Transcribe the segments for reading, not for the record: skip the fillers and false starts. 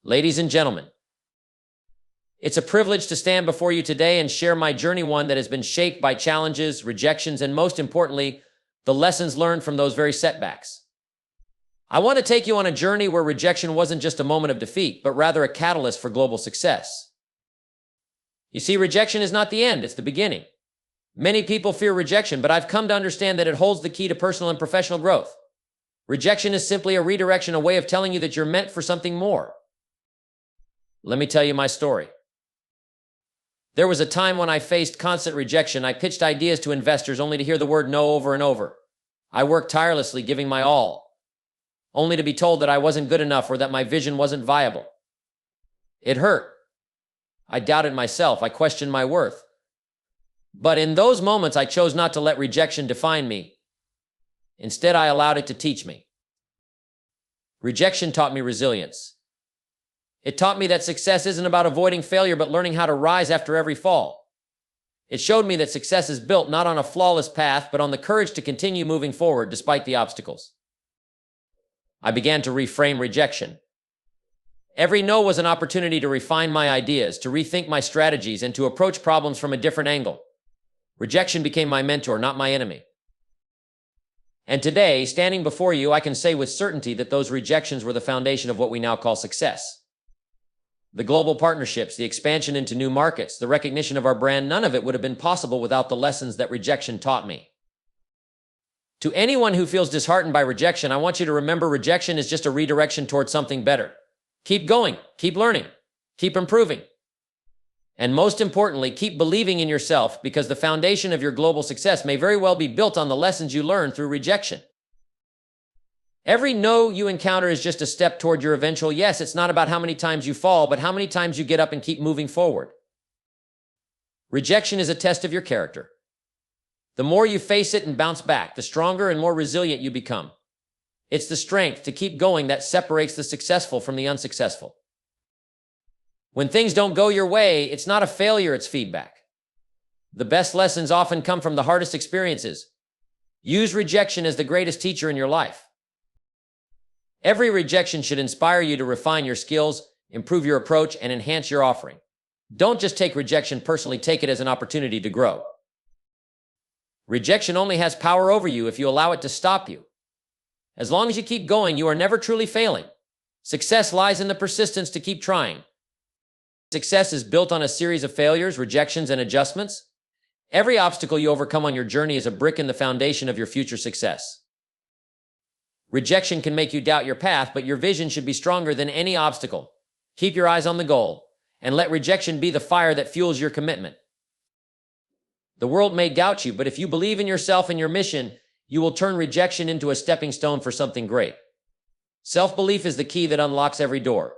Ladies and gentlemen, it's a privilege to stand before you today and share my journey, one that has been shaped by challenges, rejections, and most importantly, the lessons learned from those very setbacks. I want to take you on a journey where rejection wasn't just a moment of defeat, but rather a catalyst for global success. You see, rejection is not the end, it's the beginning. Many people fear rejection, but I've come to understand that it holds the key to personal and professional growth. Rejection is simply a redirection, a way of telling you that you're meant for something more. Let me tell you my story. There was a time when I faced constant rejection. I pitched ideas to investors only to hear the word no over and over. I worked tirelessly, giving my all, only to be told that I wasn't good enough or that my vision wasn't viable. It hurt. I doubted myself. I questioned my worth. But in those moments, I chose not to let rejection define me. Instead, I allowed it to teach me. Rejection taught me resilience. It taught me that success isn't about avoiding failure, but learning how to rise after every fall. It showed me that success is built not on a flawless path, but on the courage to continue moving forward despite the obstacles. I began to reframe rejection. Every no was an opportunity to refine my ideas, to rethink my strategies, and to approach problems from a different angle. Rejection became my mentor, not my enemy. And today, standing before you, I can say with certainty that those rejections were the foundation of what we now call success. The global partnerships, the expansion into new markets, the recognition of our brand, none of it would have been possible without the lessons that rejection taught me. To anyone who feels disheartened by rejection, I want you to remember rejection is just a redirection towards something better. Keep going, keep learning, keep improving. And most importantly, keep believing in yourself, because the foundation of your global success may very well be built on the lessons you learned through rejection. Every no you encounter is just a step toward your eventual yes. It's not about how many times you fall, but how many times you get up and keep moving forward. Rejection is a test of your character. The more you face it and bounce back, the stronger and more resilient you become. It's the strength to keep going that separates the successful from the unsuccessful. When things don't go your way, it's not a failure, it's feedback. The best lessons often come from the hardest experiences. Use rejection as the greatest teacher in your life. Every rejection should inspire you to refine your skills, improve your approach, and enhance your offering. Don't just take rejection personally, take it as an opportunity to grow. Rejection only has power over you if you allow it to stop you. As long as you keep going, you are never truly failing. Success lies in the persistence to keep trying. Success is built on a series of failures, rejections, and adjustments. Every obstacle you overcome on your journey is a brick in the foundation of your future success. Rejection can make you doubt your path, but your vision should be stronger than any obstacle. Keep your eyes on the goal, and let rejection be the fire that fuels your commitment. The world may doubt you, but if you believe in yourself and your mission, you will turn rejection into a stepping stone for something great. Self-belief is the key that unlocks every door.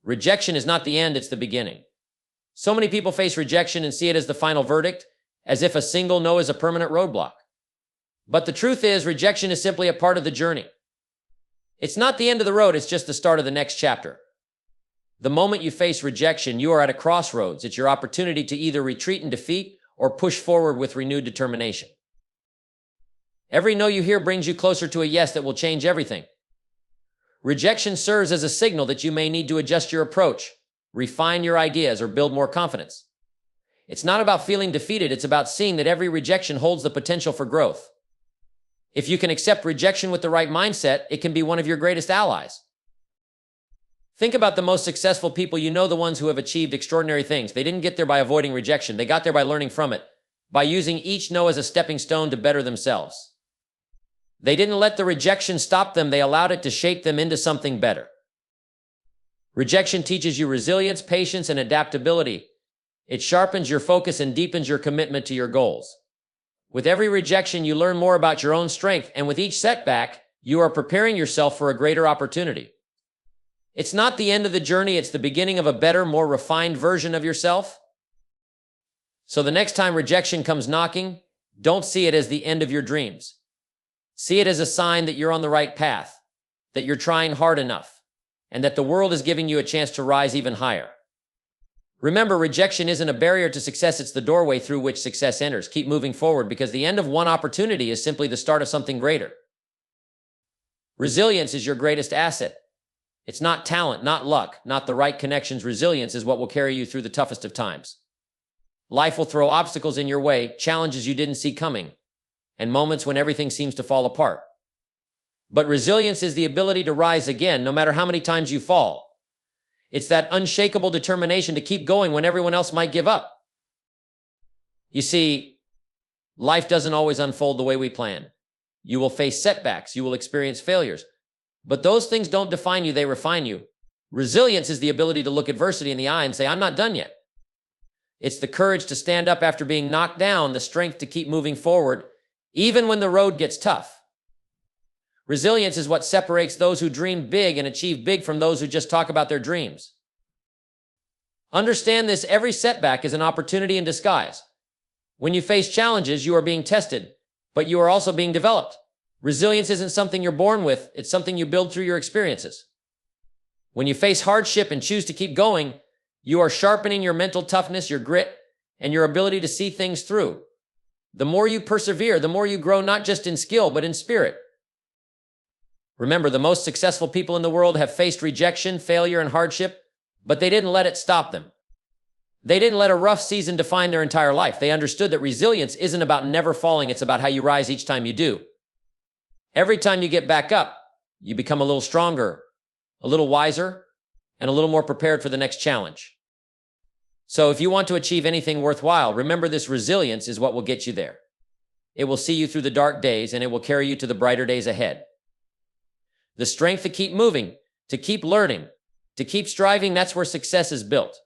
Rejection is not the end, it's the beginning. So many people face rejection and see it as the final verdict, as if a single no is a permanent roadblock. But the truth is, rejection is simply a part of the journey. It's not the end of the road, it's just the start of the next chapter. The moment you face rejection, you are at a crossroads. It's your opportunity to either retreat in defeat or push forward with renewed determination. Every no you hear brings you closer to a yes that will change everything. Rejection serves as a signal that you may need to adjust your approach, refine your ideas, or build more confidence. It's not about feeling defeated, it's about seeing that every rejection holds the potential for growth. If you can accept rejection with the right mindset, it can be one of your greatest allies. Think about the most successful people you know, the ones who have achieved extraordinary things. They didn't get there by avoiding rejection. They got there by learning from it, by using each no as a stepping stone to better themselves. They didn't let the rejection stop them. They allowed it to shape them into something better. Rejection teaches you resilience, patience, and adaptability. It sharpens your focus and deepens your commitment to your goals. With every rejection, you learn more about your own strength, and with each setback, you are preparing yourself for a greater opportunity. It's not the end of the journey, it's the beginning of a better, more refined version of yourself. So the next time rejection comes knocking, don't see it as the end of your dreams. See it as a sign that you're on the right path, that you're trying hard enough, and that the world is giving you a chance to rise even higher. Remember, rejection isn't a barrier to success, it's the doorway through which success enters. Keep moving forward, because the end of one opportunity is simply the start of something greater. Resilience is your greatest asset. It's not talent, not luck, not the right connections. Resilience is what will carry you through the toughest of times. Life will throw obstacles in your way, challenges you didn't see coming, and moments when everything seems to fall apart. But resilience is the ability to rise again, no matter how many times you fall. It's that unshakable determination to keep going when everyone else might give up. You see, life doesn't always unfold the way we plan. You will face setbacks, you will experience failures. But those things don't define you, they refine you. Resilience is the ability to look adversity in the eye and say, I'm not done yet. It's the courage to stand up after being knocked down, the strength to keep moving forward, even when the road gets tough. Resilience is what separates those who dream big and achieve big from those who just talk about their dreams. Understand this, every setback is an opportunity in disguise. When you face challenges, you are being tested, but you are also being developed. Resilience isn't something you're born with, it's something you build through your experiences. When you face hardship and choose to keep going, you are sharpening your mental toughness, your grit, and your ability to see things through. The more you persevere, the more you grow, not just in skill, but in spirit. Remember, the most successful people in the world have faced rejection, failure, and hardship, but they didn't let it stop them. They didn't let a rough season define their entire life. They understood that resilience isn't about never falling, it's about how you rise each time you do. Every time you get back up, you become a little stronger, a little wiser, and a little more prepared for the next challenge. So if you want to achieve anything worthwhile, remember this: resilience is what will get you there. It will see you through the dark days, and it will carry you to the brighter days ahead. The strength to keep moving, to keep learning, to keep striving, that's where success is built.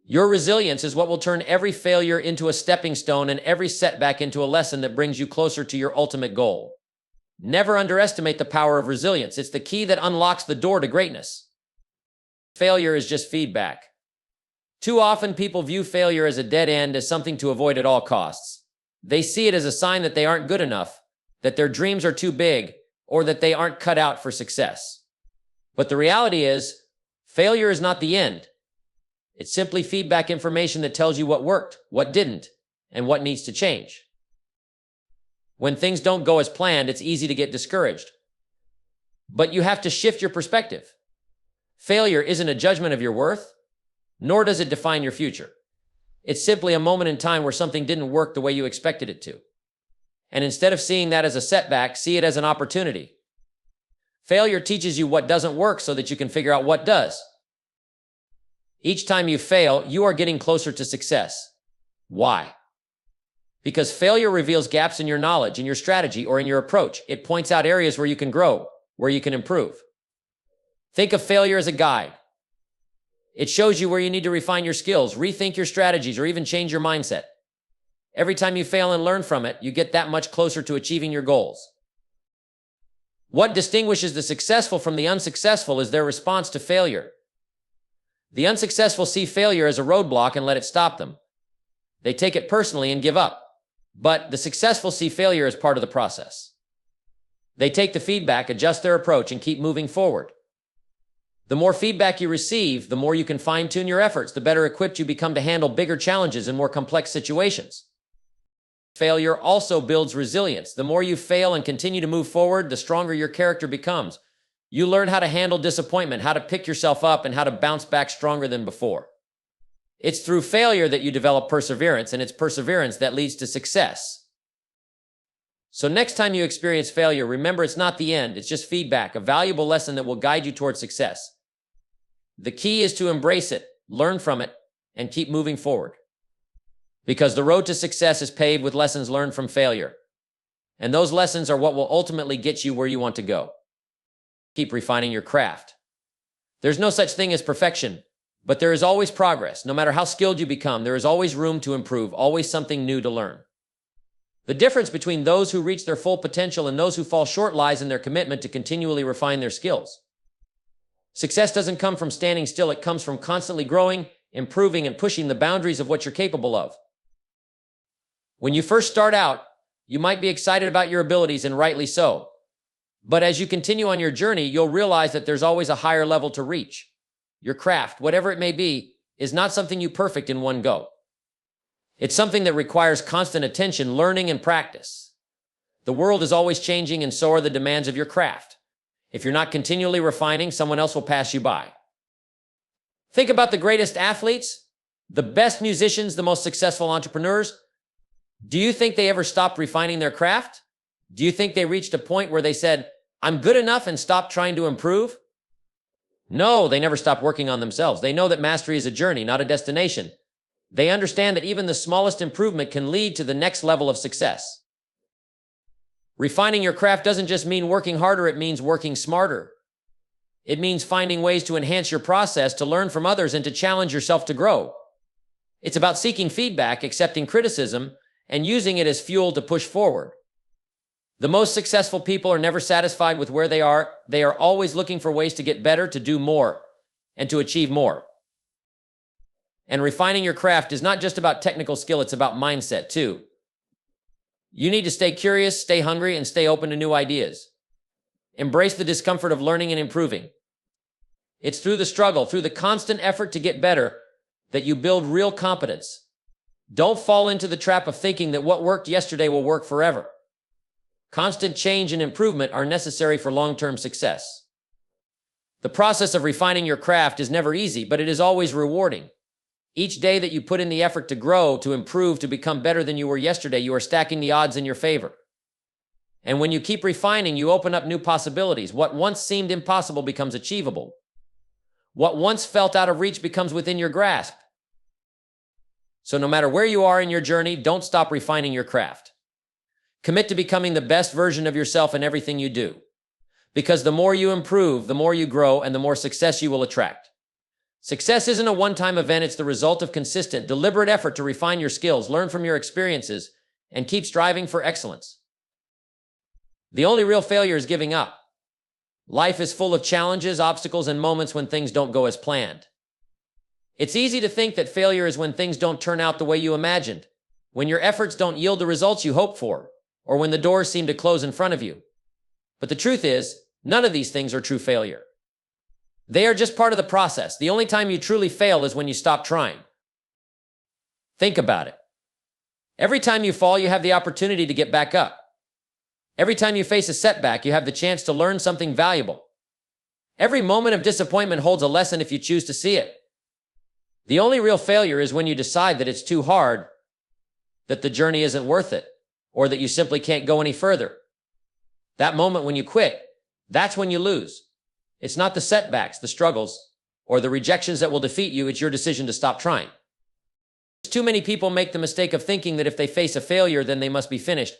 Your resilience is what will turn every failure into a stepping stone and every setback into a lesson that brings you closer to your ultimate goal. Never underestimate the power of resilience. It's the key that unlocks the door to greatness. Failure is just feedback. Too often people view failure as a dead end, as something to avoid at all costs. They see it as a sign that they aren't good enough, that their dreams are too big, or that they aren't cut out for success. But the reality is, failure is not the end. It's simply feedback information that tells you what worked, what didn't, and what needs to change. When things don't go as planned, it's easy to get discouraged. But you have to shift your perspective. Failure isn't a judgment of your worth, nor does it define your future. It's simply a moment in time where something didn't work the way you expected it to. And instead of seeing that as a setback, see it as an opportunity. Failure teaches you what doesn't work so that you can figure out what does. Each time you fail, you are getting closer to success. Why? Because failure reveals gaps in your knowledge, in your strategy, or in your approach. It points out areas where you can grow, where you can improve. Think of failure as a guide. It shows you where you need to refine your skills, rethink your strategies, or even change your mindset. Every time you fail and learn from it, you get that much closer to achieving your goals. What distinguishes the successful from the unsuccessful is their response to failure. The unsuccessful see failure as a roadblock and let it stop them. They take it personally and give up. But the successful see failure as part of the process. They take the feedback, adjust their approach, and keep moving forward. The more feedback you receive, the more you can fine-tune your efforts, the better equipped you become to handle bigger challenges and more complex situations. Failure also builds resilience. The more you fail and continue to move forward, the stronger your character becomes. You learn how to handle disappointment, how to pick yourself up, and how to bounce back stronger than before. It's through failure that you develop perseverance, and it's perseverance that leads to success. So next time you experience failure, remember it's not the end, it's just feedback, a valuable lesson that will guide you towards success. The key is to embrace it, learn from it, and keep moving forward. Because the road to success is paved with lessons learned from failure. And those lessons are what will ultimately get you where you want to go. Keep refining your craft. There's no such thing as perfection, but there is always progress. No matter how skilled you become, there is always room to improve, always something new to learn. The difference between those who reach their full potential and those who fall short lies in their commitment to continually refine their skills. Success doesn't come from standing still, it comes from constantly growing, improving, and pushing the boundaries of what you're capable of. When you first start out, you might be excited about your abilities, and rightly so. But as you continue on your journey, you'll realize that there's always a higher level to reach. Your craft, whatever it may be, is not something you perfect in one go. It's something that requires constant attention, learning, and practice. The world is always changing, and so are the demands of your craft. If you're not continually refining, someone else will pass you by. Think about the greatest athletes, the best musicians, the most successful entrepreneurs. Do you think they ever stopped refining their craft? Do you think they reached a point where they said, I'm good enough, and stopped trying to improve? No, they never stopped working on themselves. They know that mastery is a journey, not a destination. They understand that even the smallest improvement can lead to the next level of success. Refining your craft doesn't just mean working harder, it means working smarter. It means finding ways to enhance your process, to learn from others, and to challenge yourself to grow. It's about seeking feedback, accepting criticism, and using it as fuel to push forward. The most successful people are never satisfied with where they are. They are always looking for ways to get better, to do more, and to achieve more. And refining your craft is not just about technical skill, it's about mindset too. You need to stay curious, stay hungry, and stay open to new ideas. Embrace the discomfort of learning and improving. It's through the struggle, through the constant effort to get better, that you build real competence. Don't fall into the trap of thinking that what worked yesterday will work forever. Constant change and improvement are necessary for long-term success. The process of refining your craft is never easy, but it is always rewarding. Each day that you put in the effort to grow, to improve, to become better than you were yesterday, you are stacking the odds in your favor. And when you keep refining, you open up new possibilities. What once seemed impossible becomes achievable. What once felt out of reach becomes within your grasp. So no matter where you are in your journey, don't stop refining your craft. Commit to becoming the best version of yourself in everything you do. Because the more you improve, the more you grow, and the more success you will attract. Success isn't a one-time event, it's the result of consistent, deliberate effort to refine your skills, learn from your experiences, and keep striving for excellence. The only real failure is giving up. Life is full of challenges, obstacles, and moments when things don't go as planned. It's easy to think that failure is when things don't turn out the way you imagined, when your efforts don't yield the results you hoped for, or when the doors seem to close in front of you. But the truth is, none of these things are true failure. They are just part of the process. The only time you truly fail is when you stop trying. Think about it. Every time you fall, you have the opportunity to get back up. Every time you face a setback, you have the chance to learn something valuable. Every moment of disappointment holds a lesson if you choose to see it. The only real failure is when you decide that it's too hard, that the journey isn't worth it, or that you simply can't go any further. That moment when you quit, that's when you lose. It's not the setbacks, the struggles, or the rejections that will defeat you. It's your decision to stop trying. Too many people make the mistake of thinking that if they face a failure, then they must be finished.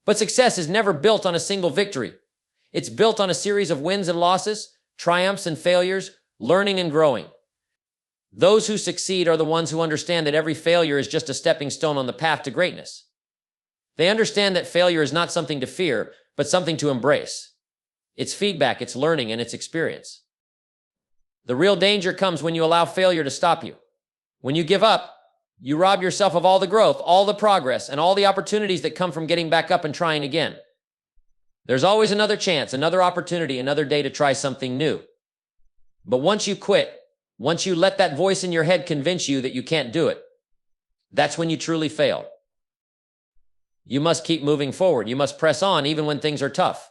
But success is never built on a single victory. It's built on a series of wins and losses, triumphs and failures, learning and growing. Those who succeed are the ones who understand that every failure is just a stepping stone on the path to greatness. They understand that failure is not something to fear, but something to embrace. It's feedback, it's learning, and it's experience. The real danger comes when you allow failure to stop you. When you give up, you rob yourself of all the growth, all the progress, and all the opportunities that come from getting back up and trying again. There's always another chance, another opportunity, another day to try something new. But once you quit, once you let that voice in your head convince you that you can't do it, that's when you truly fail. You must keep moving forward. You must press on even when things are tough.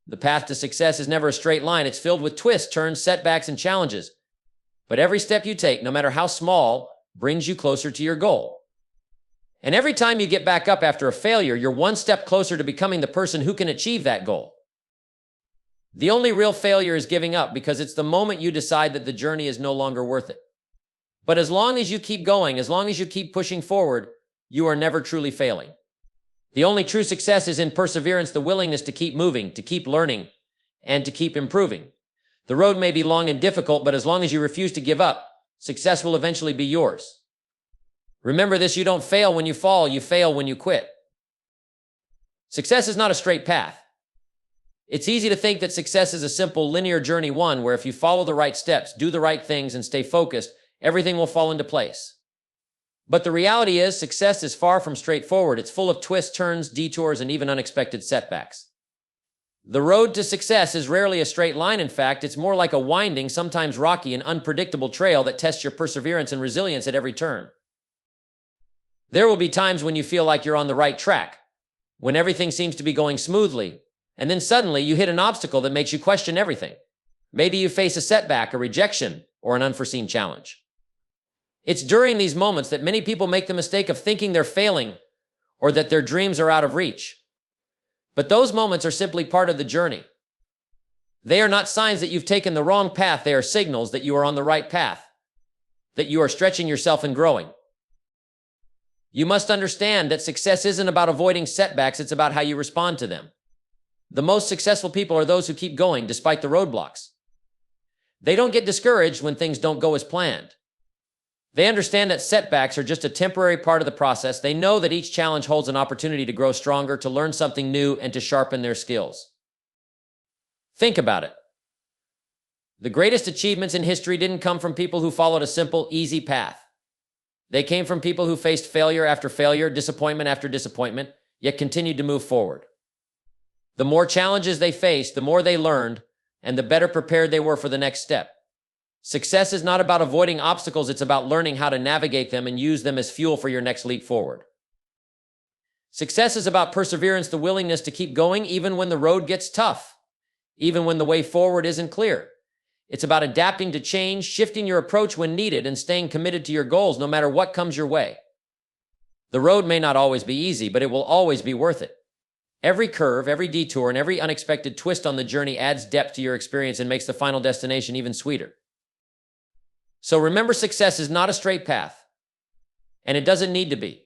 The path to success is never a straight line. It's filled with twists, turns, setbacks, and challenges. But every step you take, no matter how small, brings you closer to your goal. And every time you get back up after a failure, you're one step closer to becoming the person who can achieve that goal. The only real failure is giving up, because it's the moment you decide that the journey is no longer worth it. But as long as you keep going, as long as you keep pushing forward, you are never truly failing. The only true success is in perseverance, the willingness to keep moving, to keep learning, and to keep improving. The road may be long and difficult, but as long as you refuse to give up, success will eventually be yours. Remember this, you don't fail when you fall, you fail when you quit. Success is not a straight path. It's easy to think that success is a simple linear journey, one where if you follow the right steps, do the right things, and stay focused, everything will fall into place. But the reality is, success is far from straightforward. It's full of twists, turns, detours, and even unexpected setbacks. The road to success is rarely a straight line. In fact, it's more like a winding, sometimes rocky and unpredictable trail that tests your perseverance and resilience at every turn. There will be times when you feel like you're on the right track, when everything seems to be going smoothly, And then suddenly you hit an obstacle that makes you question everything. Maybe you face a setback, a rejection, or an unforeseen challenge. It's during these moments that many people make the mistake of thinking they're failing or that their dreams are out of reach. But those moments are simply part of the journey. They are not signs that you've taken the wrong path. They are signals that you are on the right path, that you are stretching yourself and growing. You must understand that success isn't about avoiding setbacks. It's about how you respond to them. The most successful people are those who keep going despite the roadblocks. They don't get discouraged when things don't go as planned. They understand that setbacks are just a temporary part of the process. They know that each challenge holds an opportunity to grow stronger, to learn something new, and to sharpen their skills. Think about it. The greatest achievements in history didn't come from people who followed a simple, easy path. They came from people who faced failure after failure, disappointment after disappointment, yet continued to move forward. The more challenges they faced, the more they learned, and the better prepared they were for the next step. Success is not about avoiding obstacles. It's about learning how to navigate them and use them as fuel for your next leap forward. Success is about perseverance, the willingness to keep going even when the road gets tough, even when the way forward isn't clear. It's about adapting to change, shifting your approach when needed, and staying committed to your goals no matter what comes your way. The road may not always be easy, but it will always be worth it. Every curve, every detour, and every unexpected twist on the journey adds depth to your experience and makes the final destination even sweeter. So remember, success is not a straight path, and it doesn't need to be.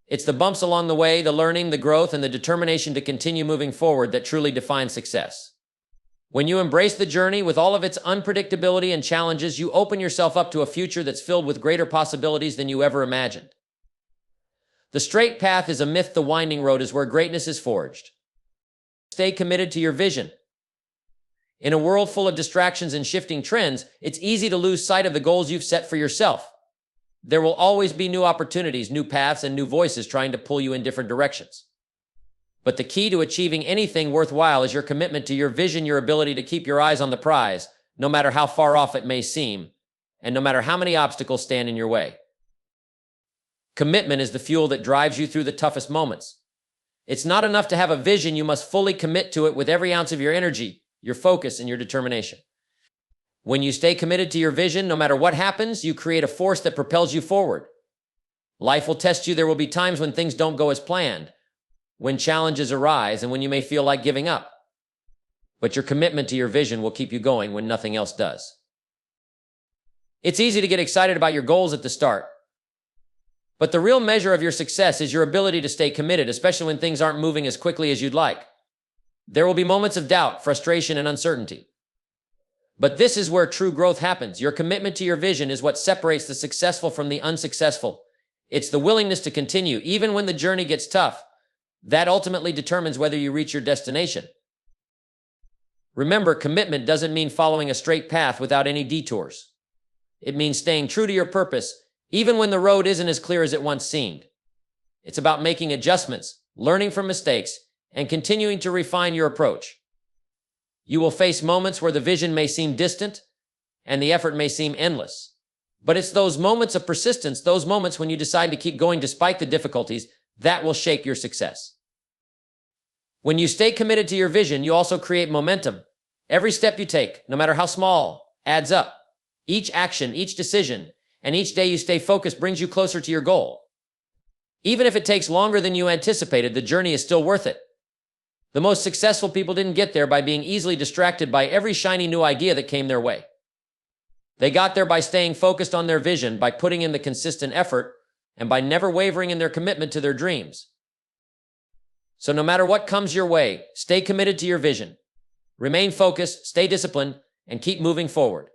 It's the bumps along the way, the learning, the growth, and the determination to continue moving forward that truly define success. When you embrace the journey with all of its unpredictability and challenges, you open yourself up to a future that's filled with greater possibilities than you ever imagined. The straight path is a myth. The winding road is where greatness is forged. Stay committed to your vision. In a world full of distractions and shifting trends, it's easy to lose sight of the goals you've set for yourself. There will always be new opportunities, new paths, and new voices trying to pull you in different directions. But the key to achieving anything worthwhile is your commitment to your vision, your ability to keep your eyes on the prize, no matter how far off it may seem, and no matter how many obstacles stand in your way. Commitment is the fuel that drives you through the toughest moments. It's not enough to have a vision. You must fully commit to it with every ounce of your energy, your focus, and your determination. When you stay committed to your vision, no matter what happens, you create a force that propels you forward. Life will test you. There will be times when things don't go as planned, when challenges arise, and when you may feel like giving up. But your commitment to your vision will keep you going when nothing else does. It's easy to get excited about your goals at the start, but the real measure of your success is your ability to stay committed, especially when things aren't moving as quickly as you'd like. There will be moments of doubt, frustration, and uncertainty. But this is where true growth happens. Your commitment to your vision is what separates the successful from the unsuccessful. It's the willingness to continue, even when the journey gets tough. That ultimately determines whether you reach your destination. Remember, commitment doesn't mean following a straight path without any detours. It means staying true to your purpose, even when the road isn't as clear as it once seemed. It's about making adjustments, learning from mistakes, and continuing to refine your approach. You will face moments where the vision may seem distant and the effort may seem endless. But it's those moments of persistence, those moments when you decide to keep going despite the difficulties, that will shape your success. When you stay committed to your vision, you also create momentum. Every step you take, no matter how small, adds up. Each action, each decision, and each day you stay focused brings you closer to your goal. Even if it takes longer than you anticipated, the journey is still worth it. The most successful people didn't get there by being easily distracted by every shiny new idea that came their way. They got there by staying focused on their vision, by putting in the consistent effort, and by never wavering in their commitment to their dreams. So no matter what comes your way, stay committed to your vision. Remain focused, stay disciplined, and keep moving forward.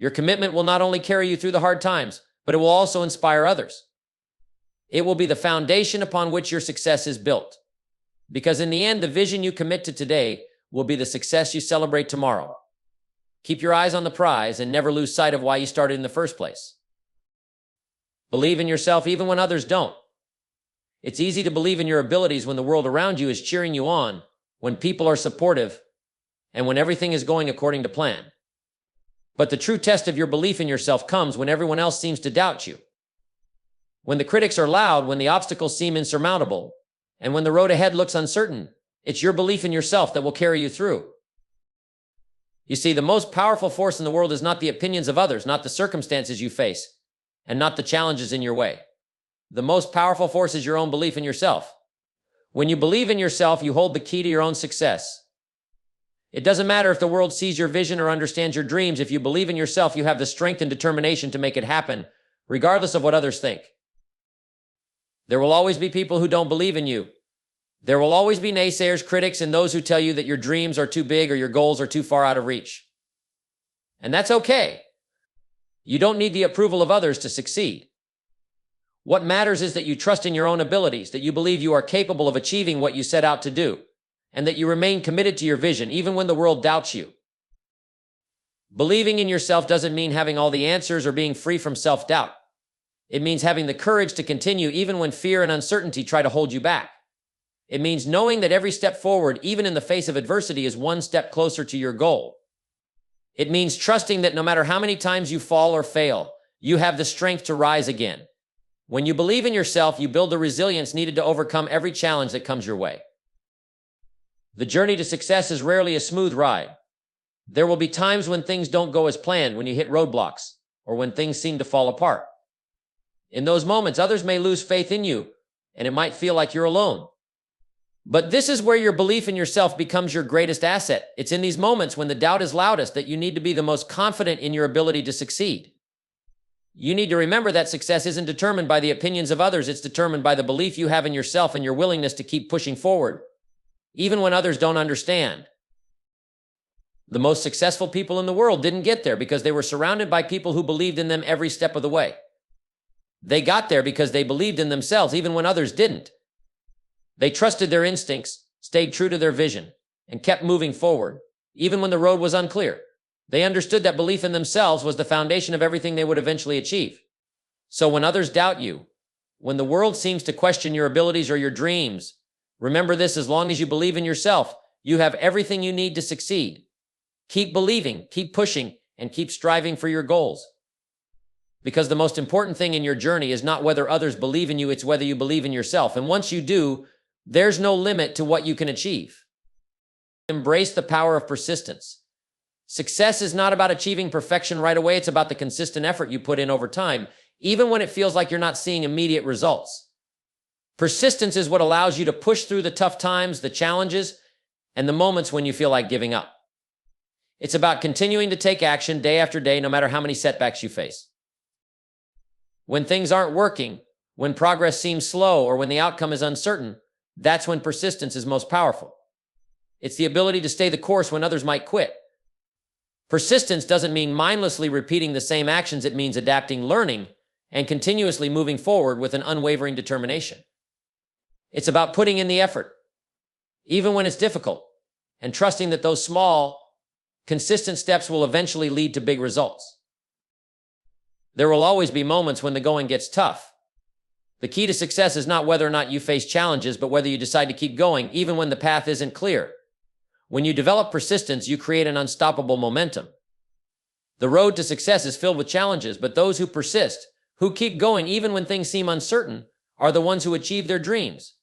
Your commitment will not only carry you through the hard times, but it will also inspire others. It will be the foundation upon which your success is built. Because in the end, the vision you commit to today will be the success you celebrate tomorrow. Keep your eyes on the prize and never lose sight of why you started in the first place. Believe in yourself even when others don't. It's easy to believe in your abilities when the world around you is cheering you on, when people are supportive, and when everything is going according to plan. But the true test of your belief in yourself comes when everyone else seems to doubt you. When the critics are loud, when the obstacles seem insurmountable, and when the road ahead looks uncertain, It's your belief in yourself that will carry you through. You see, the most powerful force in the world is not the opinions of others, not the circumstances you face, and not the challenges in your way. The most powerful force is your own belief in yourself. When you believe in yourself, you hold the key to your own success. It doesn't matter if the world sees your vision or understands your dreams. If you believe in yourself, you have the strength and determination to make it happen, regardless of what others think. There will always be people who don't believe in you. There will always be naysayers, critics, and those who tell you that your dreams are too big or your goals are too far out of reach. And that's okay. You don't need the approval of others to succeed. What matters is that you trust in your own abilities, that you believe you are capable of achieving what you set out to do, and that you remain committed to your vision even when the world doubts you. Believing in yourself doesn't mean having all the answers or being free from self-doubt. It means having the courage to continue even when fear and uncertainty try to hold you back. It means knowing that every step forward, even in the face of adversity, is one step closer to your goal. It means trusting that no matter how many times you fall or fail, you have the strength to rise again. When you believe in yourself, you build the resilience needed to overcome every challenge that comes your way. The journey to success is rarely a smooth ride. There will be times when things don't go as planned, when you hit roadblocks, or when things seem to fall apart. In those moments, others may lose faith in you, and it might feel like you're alone. But this is where your belief in yourself becomes your greatest asset. It's in these moments when the doubt is loudest that you need to be the most confident in your ability to succeed. You need to remember that success isn't determined by the opinions of others. It's determined by the belief you have in yourself and your willingness to keep pushing forward, even when others don't understand. The most successful people in the world didn't get there because they were surrounded by people who believed in them every step of the way. They got there because they believed in themselves even when others didn't. They trusted their instincts, stayed true to their vision, and kept moving forward, even when the road was unclear. They understood that belief in themselves was the foundation of everything they would eventually achieve. So when others doubt you, when the world seems to question your abilities or your dreams, remember this: as long as you believe in yourself, you have everything you need to succeed. Keep believing, keep pushing, and keep striving for your goals. Because the most important thing in your journey is not whether others believe in you, it's whether you believe in yourself. And once you do, there's no limit to what you can achieve. Embrace the power of persistence. Success is not about achieving perfection right away. It's about the consistent effort you put in over time, even when it feels like you're not seeing immediate results. Persistence is what allows you to push through the tough times, the challenges, and the moments when you feel like giving up. It's about continuing to take action day after day, no matter how many setbacks you face. When things aren't working, when progress seems slow, or when the outcome is uncertain, that's when persistence is most powerful. It's the ability to stay the course when others might quit. Persistence doesn't mean mindlessly repeating the same actions. It means adapting, learning, and continuously moving forward with an unwavering determination. It's about putting in the effort, even when it's difficult, and trusting that those small, consistent steps will eventually lead to big results. There will always be moments when the going gets tough. The key to success is not whether or not you face challenges, but whether you decide to keep going, even when the path isn't clear. When you develop persistence, you create an unstoppable momentum. The road to success is filled with challenges, but those who persist, who keep going even when things seem uncertain, are the ones who achieve their dreams.